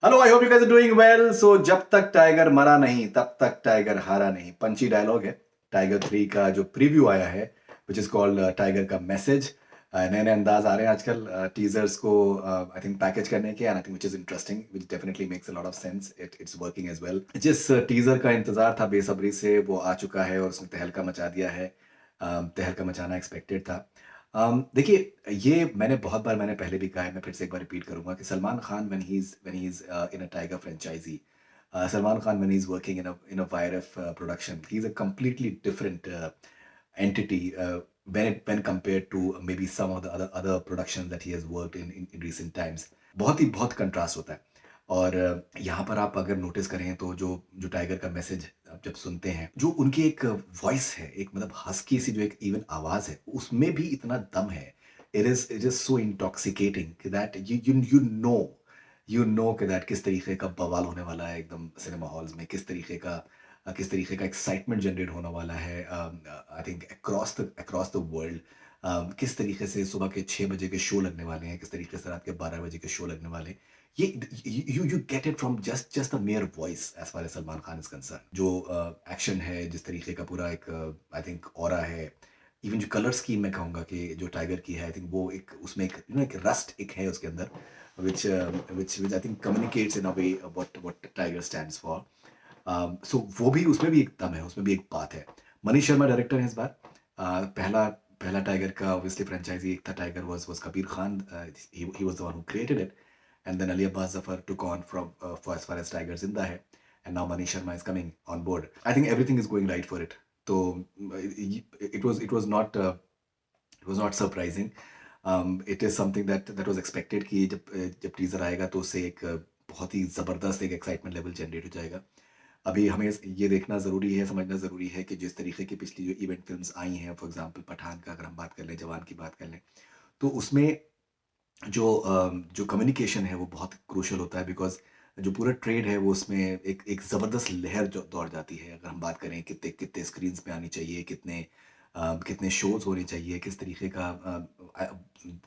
Hello, I hope you guys are doing well. So जब तक tiger मरा नहीं तब तक टाइगर हारा नहीं, पंची डायलॉग है। टाइगर 3 का जो प्रीव्यू आया है विच इज कॉल्ड टाइगर का मैसेज। नए नए अंदाज आ रहे हैं आजकल टीजर्स को आई थिंक पैकेज करने के, and I think which is interesting, which definitely makes a lot of sense. It's working as well. जिस टीजर का इंतजार था बेसब्री से, वो आ चुका है और उसने तहलका मचा दिया है। तहलका मचाना एक्सपेक्टेड था। देखिए, ये मैंने पहले भी कहा है, मैं फिर से एक बार रिपीट करूंगा कि Salman Khan when he's in a Tiger franchisee, Salman Khan when he's working in a YRF production, he's a completely different entity when compared to maybe some of the other productions that he has worked in recent times. बहुत contrast होता है। और यहाँ पर आप अगर notice करें तो जो जो टाइगर का मैसेज आप जब सुनते हैं, जो उनकी एक वॉइस है, एक मतलब हस्की सी जो एक इवन आवाज है, उसमें भी इतना दम है। It is so intoxicating that you know कि दैट किस तरीके का बवाल होने वाला है एकदम सिनेमा हॉल्स में, किस तरीके का एक्साइटमेंट जनरेट होने वाला है I think across the world. किस तरीके से सुबह के 6 बजे के शो लगने वाले हैं, किस तरीके से रात के 12 बजे के शो लगने वाले हैं। ये you get it from just the mayor voice as far as Salman Khan is concern. जो एक्शन है, जिस तरीके का पूरा एक आई थिंक ऑरा है, इवन जो कलर स्कीम मैं कहूँगा कि जो टाइगर की है, आई थिंक वो एक उसमें एक रस्ट एक है उसके अंदर, which I think communicates in a way what Tiger stands for. So वो भी, उसमें भी एक दम है, उसमें भी एक बात है। मनीष शर्मा डायरेक्टर है इस बार। पहला पहला टाइगर का ऑब्वियसली फ्रेंचाइजी एक था, tiger was Kabir Khan. he was the one who created it, and then Ali Abbas Zafar took on from for as far as Tiger Zinda hai, and now Manish Sharma is coming on board. I think everything is going right for it. So it was not surprising. It is something that was expected कि जब teaser आएगा तो उससे एक बहुत ही ज़बरदस्त एक excitement level generate हो जाएगा। अभी हमें ये देखना ज़रूरी है, समझना ज़रूरी है कि जिस तरीके की पिछली जो इवेंट फ़िल्म्स आई हैं, फॉर एग्ज़ाम्पल पठान का अगर हम बात कर लें, जवान की बात कर लें, तो उसमें जो कम्युनिकेशन है वो बहुत क्रूशियल होता है, बिकॉज़ जो पूरा ट्रेड है वो उसमें एक एक ज़बरदस्त लहर जो दौड़ जाती है। अगर हम बात करें कितने कितने स्क्रीन्स पे आनी चाहिए, कितने शोज़ होने चाहिए, किस तरीके का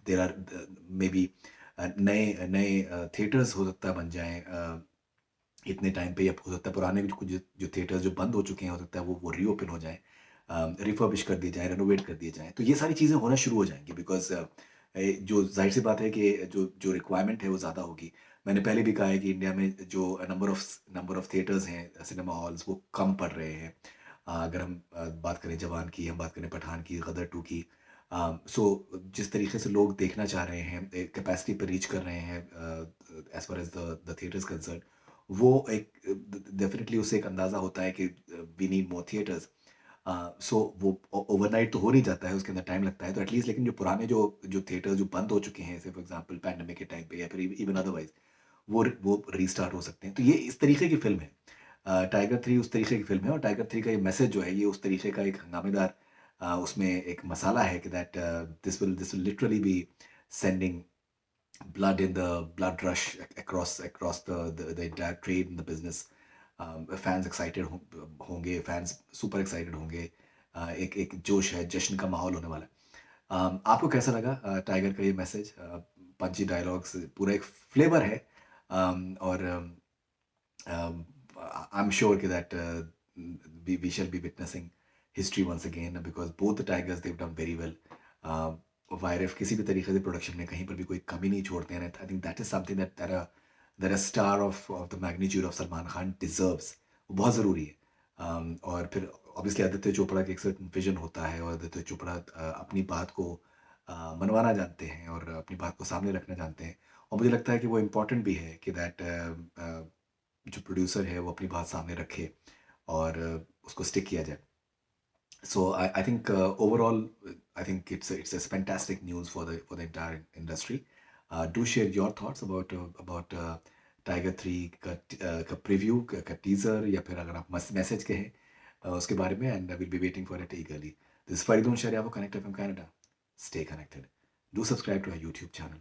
देयर आर मेबी नए नए थिएटर्स हो सकता है बन जाएँ इतने टाइम पे, या हो सकता है पुराने भी कुछ जो थिएटर्स जो बंद हो चुके हैं, हो सकता है वो रीओपन हो जाएँ, रिफर्बिश कर दिए जाएँ, रेनोवेट कर दिए जाएँ। तो ये सारी चीज़ें होना शुरू हो जाएँगी, बिकॉज़ जो ज़ाहिर-सी बात है कि जो जो रिक्वायरमेंट है वो ज़्यादा होगी। मैंने पहले भी कहा है कि इंडिया में जो नंबर ऑफ थिएटर्स हैं, सिनेमा हॉल्स, वो कम पड़ रहे हैं। अगर हम बात करें जवान की, हम बात करें पठान की, गदर 2 की। सो जिस तरीके से लोग देखना चाह रहे हैं, एक कैपेसिटी पे रीच कर रहे हैं as far as the theatre is concerned, वो एक डेफ़िनेटली उससे एक अंदाज़ा होता है कि वी नीड मोर थिएटर्स। सो वो ओवरनाइट तो हो नहीं जाता है, उसके अंदर टाइम लगता है, तो एटलीस्ट लेकिन जो पुराने जो जो थिएटर्स जो बंद हो चुके हैं, जैसे फॉर एग्ज़ाम्पल पैंडेमिक के टाइम पे या फिर इवन अदरवाइज़, वो रीस्टार्ट हो सकते हैं। तो ये इस तरीके की फ़िल्म है। टाइगर 3 उस तरीके की फ़िल्म है, और टाइगर 3 का ये मैसेज जो है, ये उस तरीके का एक हंगामेदार उसमें एक मसाला है कि that this will literally be sending blood rush across the entire trade in the business. Fans excited होंगे, फैंस सुपर एक्साइटेड होंगे। एक एक जोश है, जश्न का माहौल होने वाला है। आपको कैसा लगा टाइगर का ये मैसेज? पंची डायलॉग्स, पूरा एक फ्लेवर है। और आई एम श्योर कि that we shall be witnessing history once again, because both the tigers they've done very well. वायरफ किसी भी तरीके से प्रोडक्शन में कहीं पर भी कोई कमी नहीं छोड़ते हैं। I think that is something that a star of the magnitude of Salman Khan deserves. वो बहुत ज़रूरी है। और फिर ऑब्वियसली आदित्य चोपड़ा का एक सर्टेन विजन होता है, और आदित्य चोपड़ा अपनी बात को मनवाना जानते हैं और अपनी बात को सामने रखना जानते हैं। और मुझे लगता है कि वो इम्पोर्टेंट भी है कि दैट जो प्रोड्यूसर है वो अपनी बात सामने रखे और उसको स्टिक किया जाए। So I think overall, I think it's a fantastic news for the entire industry. Do share your thoughts about Tiger 3 का preview का teaser, या फिर अगर आप मैसेज कहें उसके बारे में, and we'll be waiting for it eagerly. This is Faridun Sharia for Connect FM Canada. Stay connected. Do subscribe to our YouTube channel.